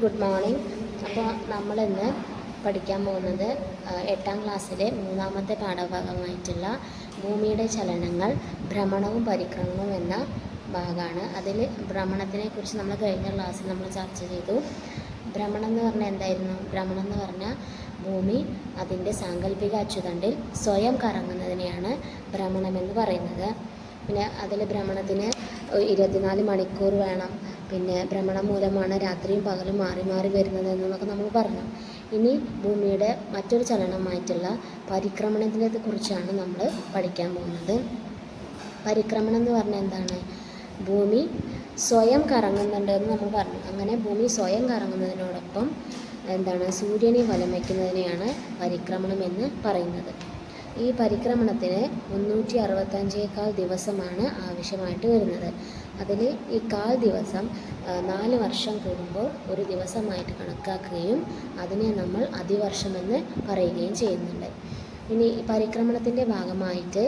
Good morning. അപ്പോൾ നമ്മളിന്ന് പഠിക്കാൻ പോകുന്നത് 8ാം ക്ലാസ്സിലെ 3ാമത്തെ പാഠഭാഗമായിട്ടുള്ള ഭൂമിയുടെ ചലനങ്ങൾ, ഭ്രമണവും പരിക്രമണവും എന്ന ഭാഗമാണ്. അതിൽ ഭ്രമണത്തിനെക്കുറിച്ച് നമ്മൾ കഴിഞ്ഞ ക്ലാസ്സിൽ നമ്മൾ ചർച്ച ചെയ്തു. ഭ്രമണം എന്ന് പറഞ്ഞാൽ എന്തായിരുന്നു? ഭ്രമണം എന്ന് പറഞ്ഞാൽ ഭൂമി അതിൻ്റെ സാങ്കല്പിക അച്ചുതണ്ടിൽ സ്വയം കറങ്ങുന്നതിനെയാണ് ഭ്രമണമെന്ന് പറയുന്നത്. പിന്നെ അതിൽ ഭ്രമണത്തിന് 24 മണിക്കൂർ വേണം. പിന്നെ ഭ്രമണം മൂലമാണ് രാത്രിയും പകലും മാറി മാറി വരുന്നത് എന്നൊക്കെ നമ്മൾ പറഞ്ഞു. ഇനി ഭൂമിയുടെ മറ്റൊരു ചലനമായിട്ടുള്ള പരിക്രമണത്തിനെ കുറിച്ചാണ് നമ്മൾ പഠിക്കാൻ പോകുന്നത്. പരിക്രമണം എന്ന് പറഞ്ഞാൽ എന്താണ്? ഭൂമി സ്വയം കറങ്ങുന്നുണ്ട് എന്ന് നമ്മൾ പറഞ്ഞു. അങ്ങനെ ഭൂമി സ്വയം കറങ്ങുന്നതിനോടൊപ്പം സൂര്യനെ വലം വയ്ക്കുന്നതിനെയാണ് പരിക്രമണം എന്ന് പറയുന്നത്. ഈ പരിക്രമണത്തിന് 365 ദിവസമാണ് ആവശ്യമായിട്ട് വരുന്നത്. അതിൽ ഈ 1/4 ദിവസം 4 വർഷം കൂടുമ്പോൾ ഒരു ദിവസമായിട്ട് കണക്കാക്കുകയും അതിനെ നമ്മൾ അതിവർഷമെന്ന് പറയുകയും ചെയ്യുന്നുണ്ട്. ഇനി പരിക്രമണത്തിൻ്റെ ഭാഗമായിട്ട്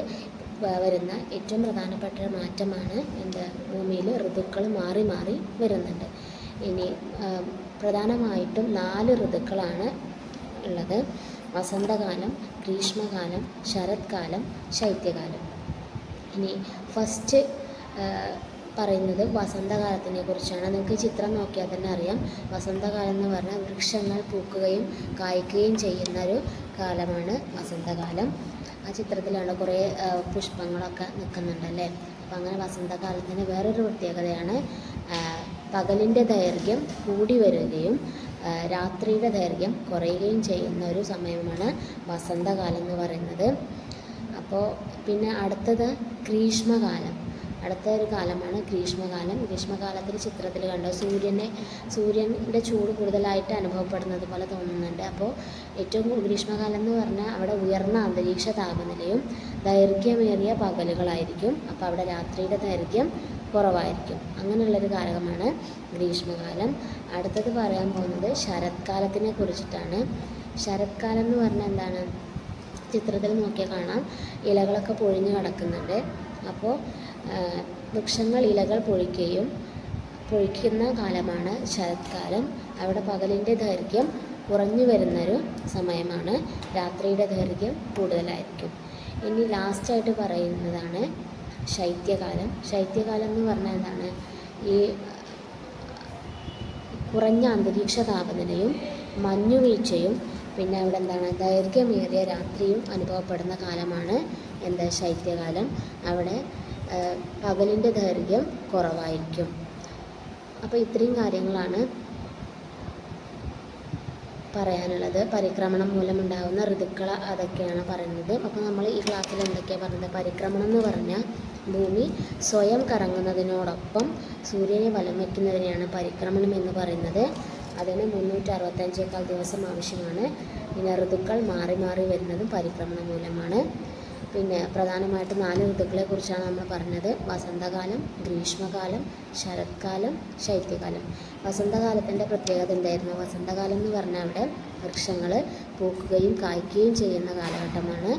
വരുന്ന ഏറ്റവും പ്രധാനപ്പെട്ട മാറ്റമാണ് ഭൂമിയിൽ ഋതുക്കൾ മാറി മാറി വരുന്നുണ്ട്. ഇനി പ്രധാനമായിട്ടും 4 ഋതുക്കളാണ് ഉള്ളത്: വസന്തകാലം, ഗ്രീഷ്മകാലം, ശരത്കാലം, ശൈത്യകാലം. ഇനി ഫസ്റ്റ് പറയുന്നത് വസന്തകാലത്തിനെ കുറിച്ചാണ്. നിങ്ങൾക്ക് ചിത്രം നോക്കിയാൽ തന്നെ അറിയാം. വസന്തകാലം എന്ന് പറഞ്ഞാൽ വൃക്ഷങ്ങൾ പൂക്കുകയും കായ്ക്കുകയും ചെയ്യുന്ന ഒരു കാലമാണ് വസന്തകാലം. ആ ചിത്രത്തിലാണ് കുറേ പുഷ്പങ്ങളൊക്കെ നിൽക്കുന്നുണ്ടല്ലേ. അപ്പം അങ്ങനെ വസന്തകാലത്തിന് വേറൊരു പ്രത്യേകതയാണ് പകലിൻ്റെ ദൈർഘ്യം കൂടി വരികയും രാത്രിയുടെ ദൈർഘ്യം കുറയുകയും ചെയ്യുന്ന ഒരു സമയമാണ് വസന്തകാലം എന്ന് പറയുന്നത്. അപ്പോൾ പിന്നെ അടുത്തത് ഗ്രീഷ്മകാലം. അടുത്ത ഒരു കാലമാണ് ഗ്രീഷ്മകാലം. ഗ്രീഷ്മകാലത്തിൽ ചിത്രത്തിൽ കണ്ട സൂര്യൻ്റെ ചൂട് കൂടുതലായിട്ട് അനുഭവപ്പെടുന്നത് പോലെ തോന്നുന്നുണ്ട്. അപ്പോൾ ഏറ്റവും ഗ്രീഷ്മകാലം എന്ന് പറഞ്ഞാൽ അവിടെ ഉയർന്ന അന്തരീക്ഷ താപനിലയും ദൈർഘ്യമേറിയ പകലുകളായിരിക്കും. അപ്പോൾ അവിടെ രാത്രിയുടെ ദൈർഘ്യം കുറവായിരിക്കും. അങ്ങനെയുള്ളൊരു കാലമാണ് ഗ്രീഷ്മകാലം. അടുത്തത് പറയാൻ പോകുന്നത് ശരത്കാലത്തിനെ കുറിച്ചിട്ടാണ്. ശരത്കാലം എന്ന് പറഞ്ഞാൽ എന്താണ്? ചിത്രത്തിൽ നോക്കിയാൽ കാണാം, ഇലകളൊക്കെ പൊഴിഞ്ഞ് കിടക്കുന്നുണ്ട്. അപ്പോൾ വൃക്ഷങ്ങൾ ഇലകൾ പൊഴിക്കുന്ന കാലമാണ് ശരത്കാലം. അവിടെ പകലിൻ്റെ ദൈർഘ്യം കുറഞ്ഞു വരുന്നൊരു സമയമാണ്, രാത്രിയുടെ ദൈർഘ്യം കൂടുതലായിരിക്കും. ഇനി ലാസ്റ്റായിട്ട് പറയുന്നതാണ് ശൈത്യകാലം. ശൈത്യകാലം എന്ന് പറഞ്ഞാൽ എന്താണ്? ഈ കുറഞ്ഞ അന്തരീക്ഷ താപനിലയും മഞ്ഞുവീഴ്ചയും പിന്നെ അവിടെ ദൈർഘ്യമേറിയ രാത്രിയും അനുഭവപ്പെടുന്ന കാലമാണ് ശൈത്യകാലം. അവിടെ പകലിൻ്റെ ദൈർഘ്യം കുറവായിരിക്കും. അപ്പോൾ ഇത്രയും കാര്യങ്ങളാണ് പറയാനുള്ളത്. പരിക്രമണം മൂലമുണ്ടാകുന്ന ഋതുക്കൾ അതൊക്കെയാണ് പറയുന്നത്. അപ്പോൾ നമ്മൾ ഈ ക്ലാസ്സിൽ എന്തൊക്കെയാണ് പറയുന്നത്? പരിക്രമണം എന്ന് പറഞ്ഞാൽ ഭൂമി സ്വയം കറങ്ങുന്നതിനോടൊപ്പം സൂര്യനെ വലം വയ്ക്കുന്നതിനെയാണ് പരിക്രമണം എന്ന് പറയുന്നത്. അതിന് 365 ദിവസം ആവശ്യമാണ്. പിന്നെ ഋതുക്കൾ മാറി മാറി വരുന്നതും പരിക്രമണം മൂലമാണ്. പിന്നെ പ്രധാനമായിട്ട് 4 ഋതുക്കളെ കുറിച്ചാണ് നമ്മൾ പറഞ്ഞത്: വസന്തകാലം, ഗ്രീഷ്മകാലം, ശരത്കാലം, ശൈത്യകാലം. വസന്തകാലത്തിൻ്റെ പ്രത്യേകത എന്തായിരുന്നു? വസന്തകാലം എന്ന് പറഞ്ഞാൽ അവിടെ വൃക്ഷങ്ങൾ പൂക്കുകയും കായ്ക്കുകയും ചെയ്യുന്ന കാലഘട്ടമാണ്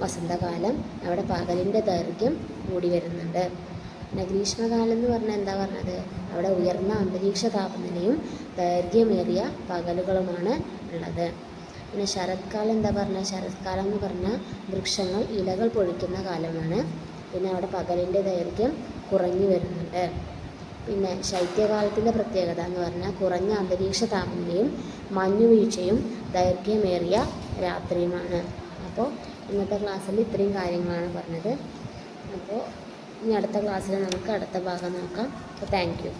വസന്തകാലം. അവിടെ പകലിൻ്റെ ദൈർഘ്യം കൂടി വരുന്നുണ്ട്. പിന്നെ ഗ്രീഷ്മകാലം എന്ന് പറഞ്ഞാൽ എന്താ പറഞ്ഞത്? അവിടെ ഉയർന്ന അന്തരീക്ഷ താപനിലയും ദൈർഘ്യമേറിയ പകലുകളുമാണ് ഉള്ളത്. പിന്നെ ശരത്കാലം എന്താ പറഞ്ഞാൽ? ശരത്കാലം എന്ന് പറഞ്ഞാൽ വൃക്ഷങ്ങൾ ഇലകൾ പൊഴിക്കുന്ന കാലമാണ്. പിന്നെ അവിടെ പകലിൻ്റെ ദൈർഘ്യം കുറഞ്ഞു വരുന്നുണ്ട്. പിന്നെ ശൈത്യകാലത്തിൻ്റെ പ്രത്യേകത എന്ന് പറഞ്ഞാൽ കുറഞ്ഞ അന്തരീക്ഷ താപനിലയും മഞ്ഞുവീഴ്ചയും ദൈർഘ്യമേറിയ രാത്രിയുമാണ്. അപ്പോൾ ഇന്നത്തെ ക്ലാസ്സിൽ ഇത്രയും കാര്യങ്ങളാണ് പറഞ്ഞത്. അപ്പോൾ ഇനി അടുത്ത ക്ലാസ്സിൽ നമുക്ക് അടുത്ത ഭാഗം നോക്കാം. അപ്പോൾ താങ്ക് യു.